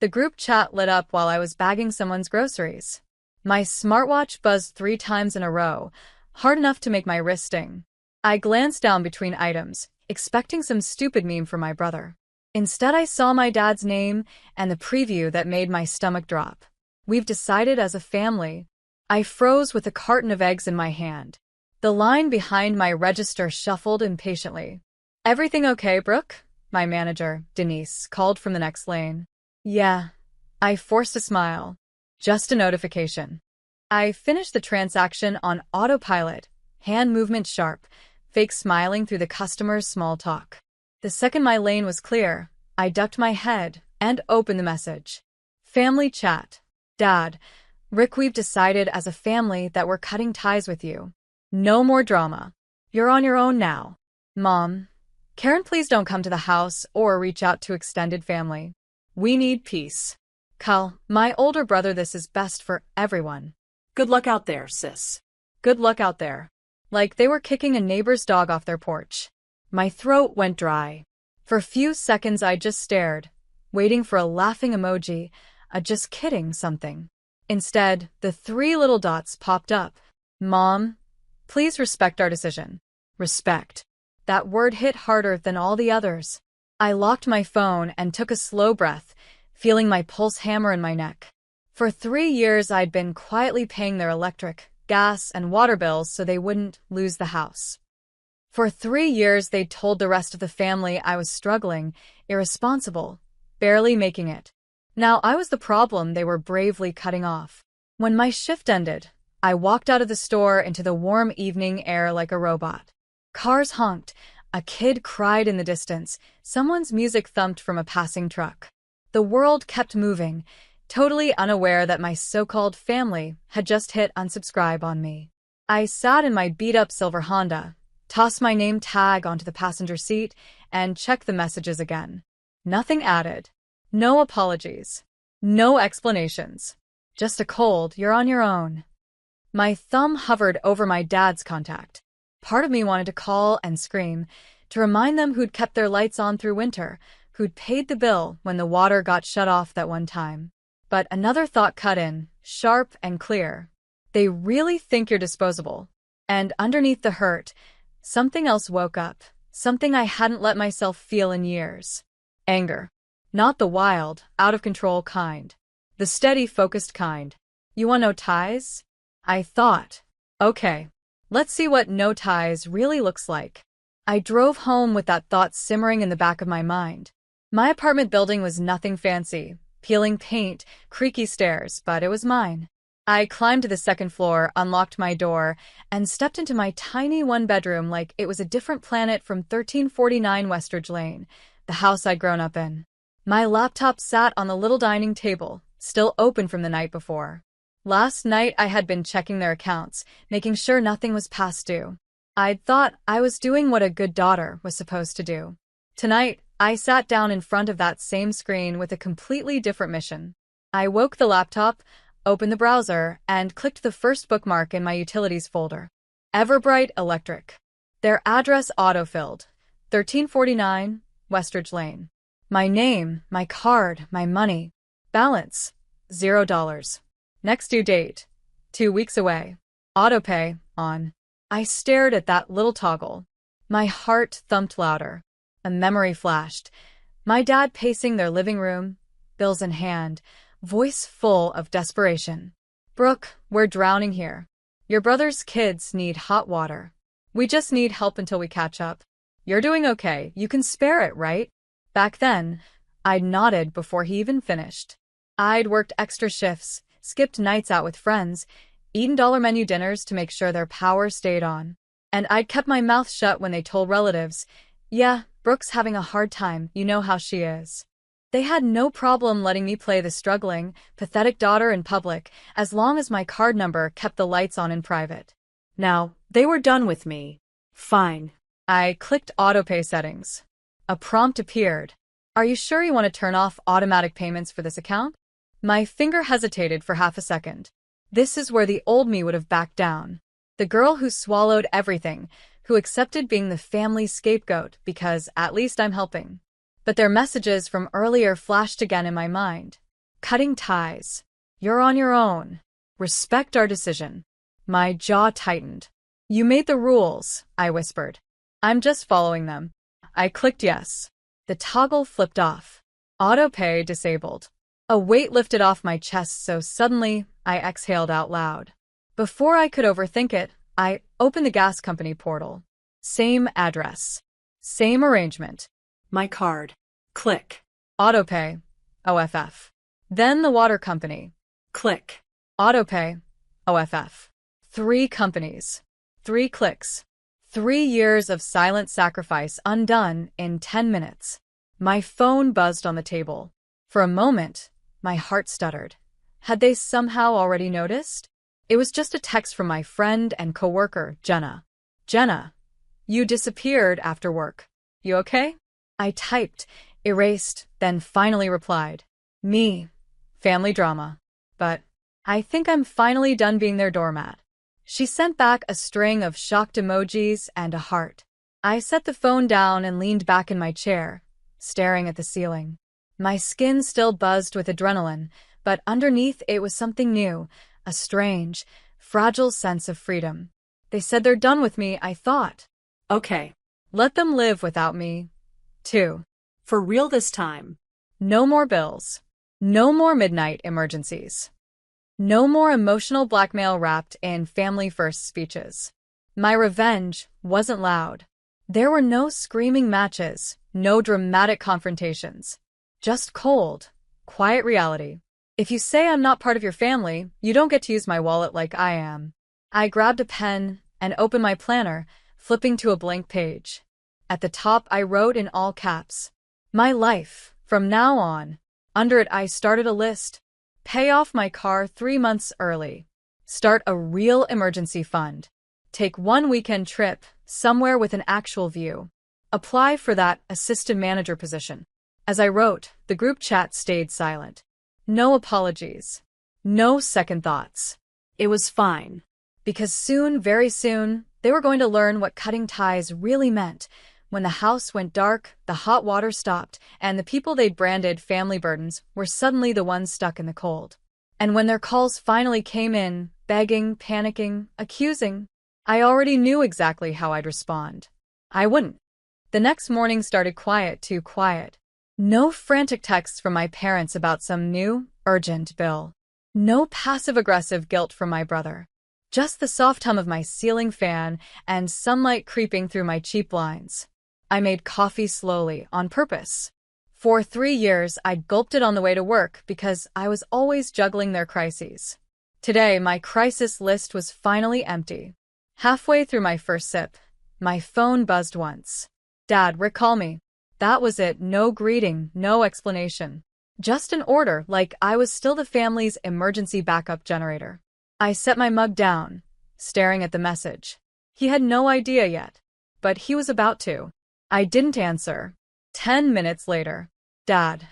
The group chat lit up while I was bagging someone's groceries. My smartwatch buzzed 3 times in a row, hard enough to make my wrist sting. I glanced down between items, expecting some stupid meme from my brother. Instead, I saw my dad's name and the preview that made my stomach drop. "We've decided as a family." I froze with a carton of eggs in my hand. The line behind my register shuffled impatiently. "Everything okay, Brooke?" My manager, Denise, called from the next lane. "Yeah." I forced a smile. "Just a notification." I finished the transaction on autopilot, hand movement sharp, fake smiling through the customer's small talk. The second my lane was clear, I ducked my head and opened the message. Family chat. "Dad, Rick, we've decided as a family that we're cutting ties with you. No more drama. You're on your own now. Mom, Karen, please don't come to the house or reach out to extended family. We need peace. Cal, my older brother, this is best for everyone. Good luck out there, sis." Good luck out there." Like they were kicking a neighbor's dog off their porch. My throat went dry. For a few seconds I just stared, waiting for a laughing emoji, a just kidding something. Instead, the 3 little dots popped up. "Mom, please respect our decision." Respect. That word hit harder than all the others. I locked my phone and took a slow breath, feeling my pulse hammer in my neck. For 3 years I'd been quietly paying their electric, gas, and water bills so they wouldn't lose the house. For 3 years they'd told the rest of the family I was struggling, irresponsible, barely making it. Now I was the problem they were bravely cutting off. When my shift ended, I walked out of the store into the warm evening air like a robot. Cars honked, a kid cried in the distance, someone's music thumped from a passing truck. The world kept moving, totally unaware that my so-called family had just hit unsubscribe on me. I sat in my beat-up silver Honda, tossed my name tag onto the passenger seat, and checked the messages again. Nothing added. No apologies. No explanations. Just a cold, "You're on your own." My thumb hovered over my dad's contact. Part of me wanted to call and scream, to remind them who'd kept their lights on through winter, who'd paid the bill when the water got shut off that one time. But another thought cut in, sharp and clear. They really think you're disposable. And underneath the hurt, something else woke up, something I hadn't let myself feel in years. Anger. Not the wild, out-of-control kind. The steady, focused kind. "You want no ties?" I thought. Okay, let's see what no ties really looks like. I drove home with that thought simmering in the back of my mind. My apartment building was nothing fancy, peeling paint, creaky stairs, but it was mine. I climbed to the second floor, unlocked my door, and stepped into my tiny one-bedroom like it was a different planet from 1349 Westridge Lane, the house I'd grown up in. My laptop sat on the little dining table, still open from the night before. Last night I had been checking their accounts, making sure nothing was past due. I'd thought I was doing what a good daughter was supposed to do. Tonight, I sat down in front of that same screen with a completely different mission. I woke the laptop, opened the browser, and clicked the first bookmark in my utilities folder. Everbright Electric. Their address autofilled. 1349 Westridge Lane. My name, my card, my money. Balance, $0. Next due date, 2 weeks away. Autopay, on. I stared at that little toggle. My heart thumped louder. A memory flashed. My dad pacing their living room, bills in hand, voice full of desperation. "Brooke, we're drowning here. Your brother's kids need hot water. We just need help until we catch up. You're doing okay. You can spare it, right?" Back then, I'd nodded before he even finished. I'd worked extra shifts, skipped nights out with friends, eaten dollar menu dinners to make sure their power stayed on. And I'd kept my mouth shut when they told relatives, "Yeah, Brooke's having a hard time, you know how she is." They had no problem letting me play the struggling, pathetic daughter in public, as long as my card number kept the lights on in private. Now, they were done with me. Fine. I clicked autopay settings. A prompt appeared. "Are you sure you want to turn off automatic payments for this account?" My finger hesitated for half a second. This is where the old me would have backed down. The girl who swallowed everything, who accepted being the family scapegoat because at least I'm helping. But their messages from earlier flashed again in my mind. Cutting ties. You're on your own. Respect our decision. My jaw tightened. You made the rules, I whispered. I'm just following them. I clicked yes. The toggle flipped off. Autopay disabled. A weight lifted off my chest so suddenly I exhaled out loud. Before I could overthink it, I opened the gas company portal. Same address. Same arrangement. My card. Click. Autopay. OFF. Then the water company. Click. Autopay. OFF. 3 companies. 3 clicks. 3 years of silent sacrifice undone in 10 minutes. My phone buzzed on the table. For a moment, my heart stuttered. Had they somehow already noticed? It was just a text from my friend and coworker, Jenna. Jenna, you disappeared after work. You okay? I typed, erased, then finally replied. Me. Family drama. But I think I'm finally done being their doormat. She sent back a string of shocked emojis and a heart. I set the phone down and leaned back in my chair, staring at the ceiling. My skin still buzzed with adrenaline, but underneath it was something new, a strange, fragile sense of freedom. They said they're done with me, I thought. Okay. Let them live without me, too. For real this time. No more bills. No more midnight emergencies. No more emotional blackmail wrapped in family-first speeches. My revenge wasn't loud. There were no screaming matches, no dramatic confrontations. Just cold, quiet reality. If you say I'm not part of your family, you don't get to use my wallet like I am. I grabbed a pen and opened my planner, flipping to a blank page. At the top, I wrote in all caps, "My life, from now on." Under it, I started a list. Pay off my car 3 months early. Start a real emergency fund. Take 1 weekend trip somewhere with an actual view. Apply for that assistant manager position. As I wrote, the group chat stayed silent. No apologies. No second thoughts. It was fine. Because soon, very soon, they were going to learn what cutting ties really meant. When the house went dark, the hot water stopped, and the people they'd branded family burdens were suddenly the ones stuck in the cold. And when their calls finally came in, begging, panicking, accusing, I already knew exactly how I'd respond. I wouldn't. The next morning started quiet, too quiet. No frantic texts from my parents about some new, urgent bill. No passive-aggressive guilt from my brother. Just the soft hum of my ceiling fan and sunlight creeping through my cheap blinds. I made coffee slowly, on purpose. For 3 years, I'd gulped it on the way to work because I was always juggling their crises. Today, my crisis list was finally empty. Halfway through my first sip, my phone buzzed once. Dad, Rick, call me. That was it, no greeting, no explanation. Just an order, like I was still the family's emergency backup generator. I set my mug down, staring at the message. He had no idea yet, but he was about to. I didn't answer. 10 minutes later. Dad,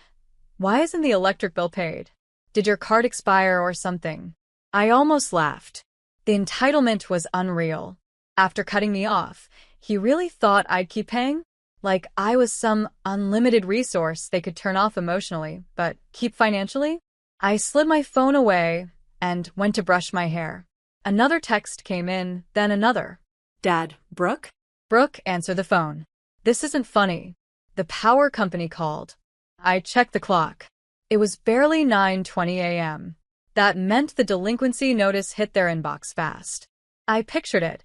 why isn't the electric bill paid? Did your card expire or something? I almost laughed. The entitlement was unreal. After cutting me off, he really thought I'd keep paying? Like I was some unlimited resource they could turn off emotionally, but keep financially? I slid my phone away and went to brush my hair. Another text came in, then another. Dad, Brooke? Brooke, answer the phone. This isn't funny. The power company called. I checked the clock. It was barely 9:20 a.m. That meant the delinquency notice hit their inbox fast. I pictured it.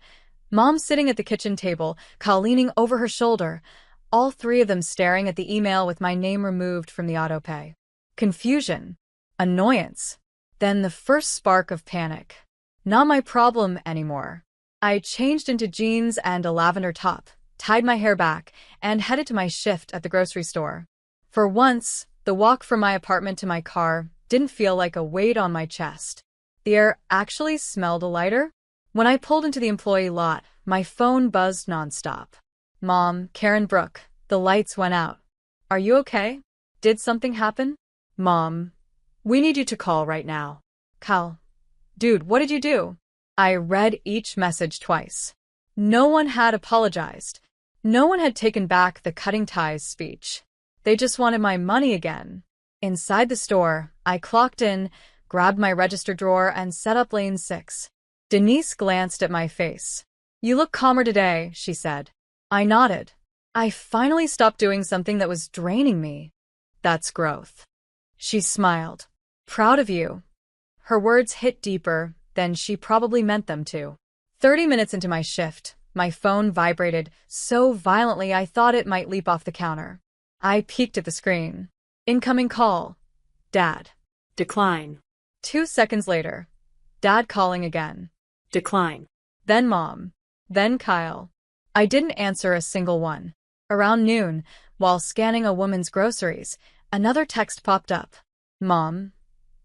Mom sitting at the kitchen table, Kyle leaning over her shoulder, all 3 of them staring at the email with my name removed from the autopay. Confusion. Annoyance. Then the first spark of panic. Not my problem anymore. I changed into jeans and a lavender top, tied my hair back, and headed to my shift at the grocery store. For once, the walk from my apartment to my car didn't feel like a weight on my chest. The air actually smelled lighter. When I pulled into the employee lot, my phone buzzed nonstop. Mom, Karen, Brooke, the lights went out. Are you okay? Did something happen? Mom, we need you to call right now. Cal. Dude, what did you do? I read each message twice. No one had apologized. No one had taken back the cutting ties speech. They just wanted my money again. Inside the store, I clocked in, grabbed my register drawer, and set up lane 6. Denise glanced at my face. "You look calmer today," she said. I nodded. I finally stopped doing something that was draining me. "That's growth." She smiled. "Proud of you." Her words hit deeper than she probably meant them to. 30 minutes into my shift, my phone vibrated so violently I thought it might leap off the counter. I peeked at the screen. Incoming call. Dad. Decline. 2 seconds later. Dad calling again. Decline. Then Mom. Then Kyle. I didn't answer a single one. Around noon, while scanning a woman's groceries, another text popped up. "Mom,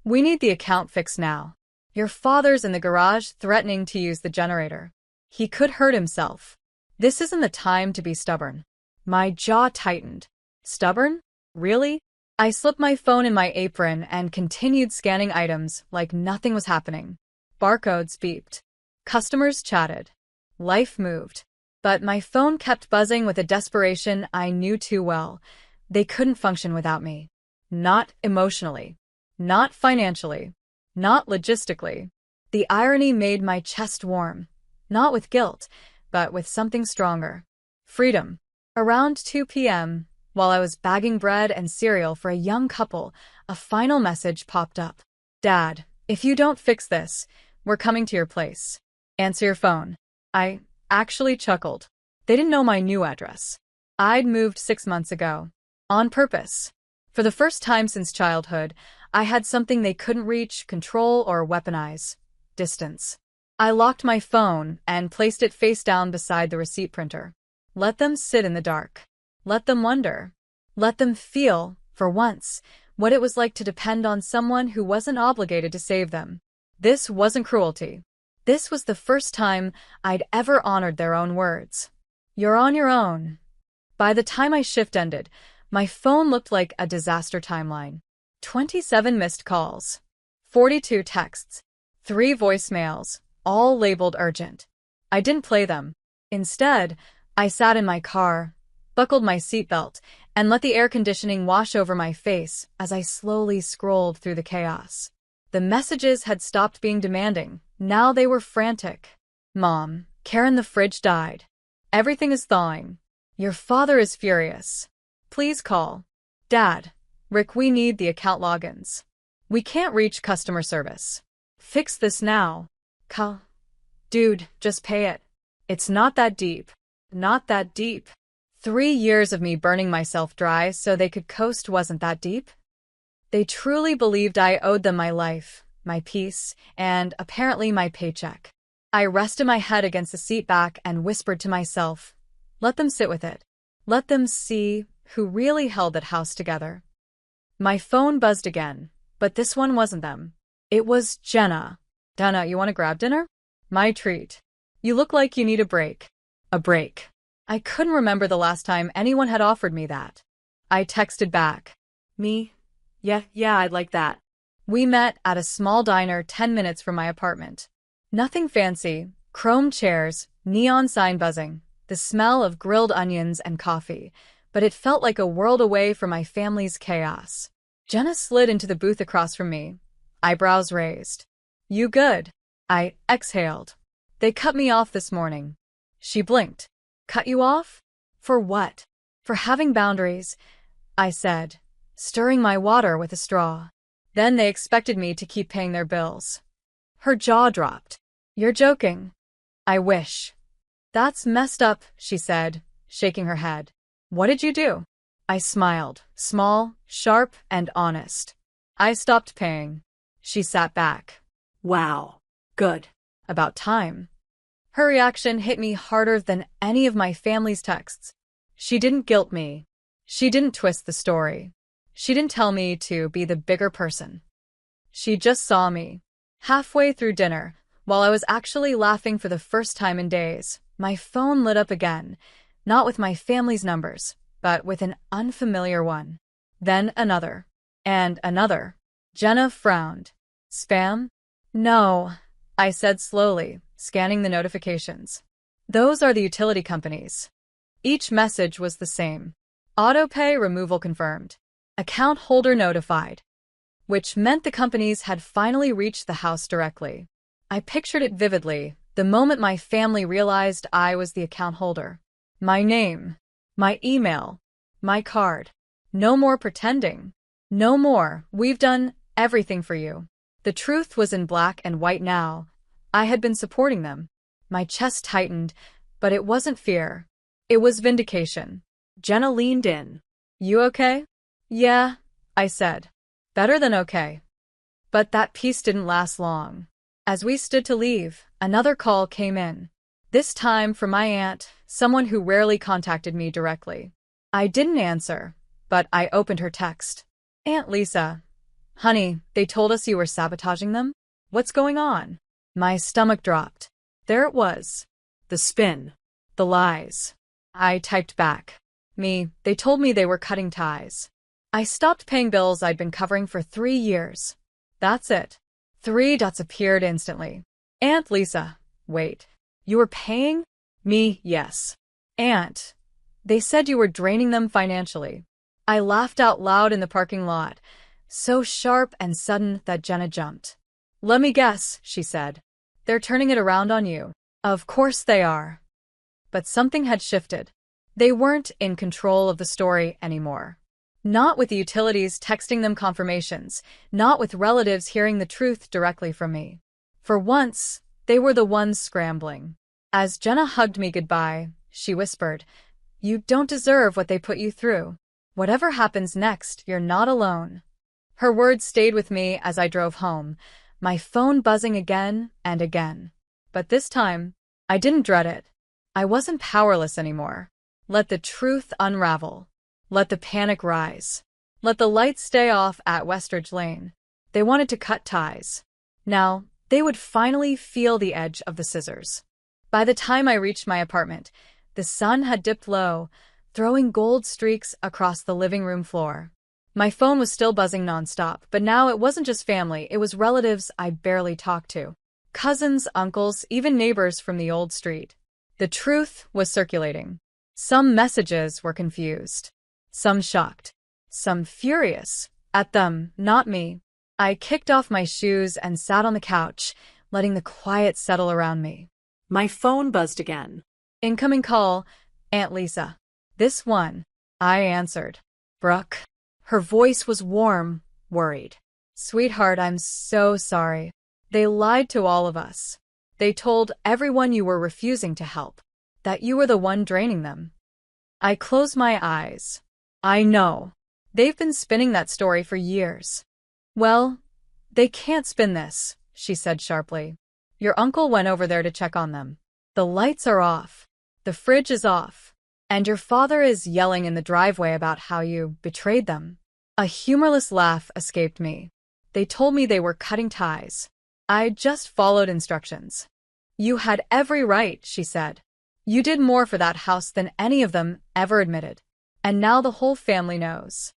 we need the account fixed now. Your father's in the garage threatening to use the generator. He could hurt himself. This isn't the time to be stubborn." My jaw tightened. Stubborn? Really? I slipped my phone in my apron and continued scanning items like nothing was happening. Barcodes beeped. Customers chatted. Life moved. But my phone kept buzzing with a desperation I knew too well. They couldn't function without me. Not emotionally. Not financially. Not logistically. The irony made my chest warm. Not with guilt, but with something stronger. Freedom. Around 2 p.m., while I was bagging bread and cereal for a young couple, a final message popped up. "Dad, if you don't fix this, we're coming to your place. Answer your phone." I actually chuckled. They didn't know my new address. I'd moved 6 months ago. On purpose. For the first time since childhood, I had something they couldn't reach, control, or weaponize. Distance. I locked my phone and placed it face down beside the receipt printer. Let them sit in the dark. Let them wonder. Let them feel, for once, what it was like to depend on someone who wasn't obligated to save them. This wasn't cruelty. This was the first time I'd ever honored their own words. "You're on your own." By the time my shift ended, my phone looked like a disaster timeline. 27 missed calls. 42 texts. 3 voicemails, all labeled urgent. I didn't play them. Instead, I sat in my car, buckled my seatbelt, and let the air conditioning wash over my face as I slowly scrolled through the chaos. The messages had stopped being demanding. Now they were frantic. "Mom, Karen, the fridge died. Everything is thawing. Your father is furious. Please call. Dad, Rick, we need the account logins. We can't reach customer service. Fix this now. Kyle. Dude, just pay it. It's not that deep. Not that deep." 3 years of me burning myself dry so they could coast wasn't that deep? They truly believed I owed them my life, my peace, and apparently my paycheck. I rested my head against the seat back and whispered to myself, let them sit with it. Let them see who really held that house together. My phone buzzed again, but this one wasn't them. It was Jenna. "Donna, you want to grab dinner?" "My treat. You look like you need a break." A break. I couldn't remember the last time anyone had offered me that. I texted back. "Me? Yeah, I'd like that." We met at a small diner 10 minutes from my apartment. Nothing fancy, chrome chairs, neon sign buzzing, the smell of grilled onions and coffee, but it felt like a world away from my family's chaos. Jenna slid into the booth across from me, eyebrows raised. "You good?" I exhaled. "They cut me off this morning." She blinked. "Cut you off? For what?" "For having boundaries," I said, stirring my water with a straw. "Then they expected me to keep paying their bills." Her jaw dropped. "You're joking." "I wish." "That's messed up," she said, shaking her head. "What did you do?" I smiled, small, sharp, and honest. "I stopped paying." She sat back. "Wow. Good. About time." Her reaction hit me harder than any of my family's texts. She didn't guilt me. She didn't twist the story. She didn't tell me to be the bigger person. She just saw me. Halfway through dinner, while I was actually laughing for the first time in days, my phone lit up again, not with my family's numbers, but with an unfamiliar one. Then another. And another. Jenna frowned. "Spam?" "No," I said slowly, scanning the notifications. "Those are the utility companies." Each message was the same. Autopay removal confirmed. Account holder notified, which meant the companies had finally reached the house directly. I pictured it vividly, the moment my family realized I was the account holder. My name, my email, my card. No more pretending. No more, we've done everything for you. The truth was in black and white now. I had been supporting them. My chest tightened, but it wasn't fear. It was vindication. Jenna leaned in. You okay? Yeah, I said. Better than okay. But that peace didn't last long. As we stood to leave, another call came in. This time from my aunt, someone who rarely contacted me directly. I didn't answer, but I opened her text. Aunt Lisa. Honey, they told us you were sabotaging them? What's going on? My stomach dropped. There it was. The spin. The lies. I typed back. They told me they were cutting ties. I stopped paying bills I'd been covering for 3 years. That's it. 3 dots appeared instantly. Aunt Lisa. Wait. You were paying? Me, yes. Aunt. They said you were draining them financially. I laughed out loud in the parking lot, so sharp and sudden that Jenna jumped. Let me guess, she said. They're turning it around on you. Of course they are. But something had shifted. They weren't in control of the story anymore. Not with the utilities texting them confirmations, not with relatives hearing the truth directly from me. For once, they were the ones scrambling. As Jenna hugged me goodbye, she whispered, You don't deserve what they put you through. Whatever happens next, you're not alone. Her words stayed with me as I drove home, my phone buzzing again and again. But this time, I didn't dread it. I wasn't powerless anymore. Let the truth unravel. Let the panic rise. Let the lights stay off at Westridge Lane. They wanted to cut ties. Now, they would finally feel the edge of the scissors. By the time I reached my apartment, the sun had dipped low, throwing gold streaks across the living room floor. My phone was still buzzing nonstop, but now it wasn't just family, it was relatives I barely talked to. Cousins, uncles, even neighbors from the old street. The truth was circulating. Some messages were confused. Some shocked. Some furious. At them, not me. I kicked off my shoes and sat on the couch, letting the quiet settle around me. My phone buzzed again. Incoming call, Aunt Lisa. This one. I answered. Brooke. Her voice was warm, worried. Sweetheart, I'm so sorry. They lied to all of us. They told everyone you were refusing to help, that you were the one draining them. I closed my eyes. I know. They've been spinning that story for years. Well, they can't spin this, she said sharply. Your uncle went over there to check on them. The lights are off. The fridge is off. And your father is yelling in the driveway about how you betrayed them. A humorless laugh escaped me. They told me they were cutting ties. I just followed instructions. You had every right, she said. You did more for that house than any of them ever admitted. And now the whole family knows.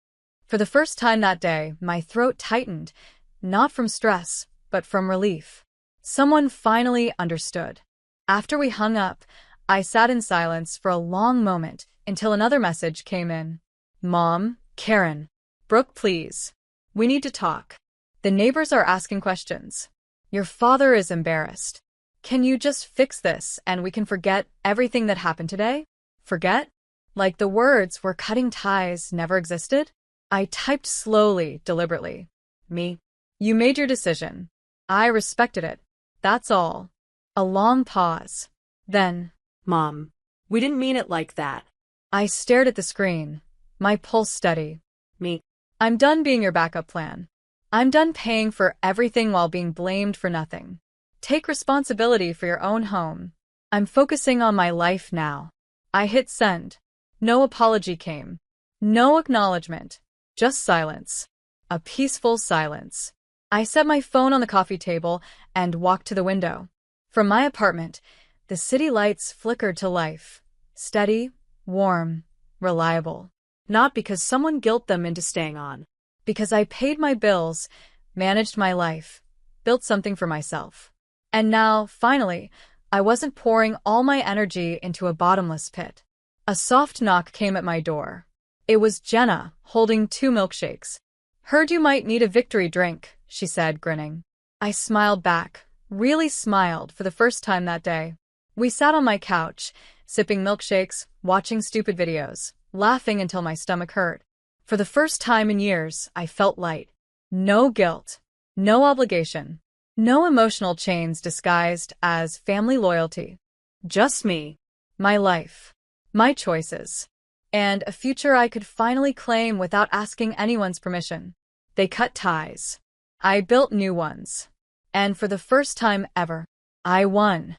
For the first time that day, my throat tightened, not from stress, but from relief. Someone finally understood. After we hung up, I sat in silence for a long moment until another message came in. Mom, Karen. Brooke, please. We need to talk. The neighbors are asking questions. Your father is embarrassed. Can you just fix this and we can forget everything that happened today? Forget? Like the words "we're cutting ties" never existed? I typed slowly, deliberately. Me. You made your decision. I respected it. That's all. A long pause. Then, Mom, we didn't mean it like that. I stared at the screen, my pulse steady. Me. I'm done being your backup plan. I'm done paying for everything while being blamed for nothing. Take responsibility for your own home. I'm focusing on my life now. I hit send. No apology came. No acknowledgement. Just silence. A peaceful silence. I set my phone on the coffee table and walked to the window. From my apartment, the city lights flickered to life. Steady, warm, reliable. Not because someone guilt them into staying on. Because I paid my bills, managed my life, built something for myself. And now, finally, I wasn't pouring all my energy into a bottomless pit. A soft knock came at my door. It was Jenna, holding 2 milkshakes. Heard you might need a victory drink, she said, grinning. I smiled back, really smiled for the first time that day. We sat on my couch, sipping milkshakes, watching stupid videos, laughing until my stomach hurt. For the first time in years, I felt light. No guilt, no obligation, no emotional chains disguised as family loyalty. Just me, my life, my choices, and a future I could finally claim without asking anyone's permission. They cut ties. I built new ones. And for the first time ever, I won.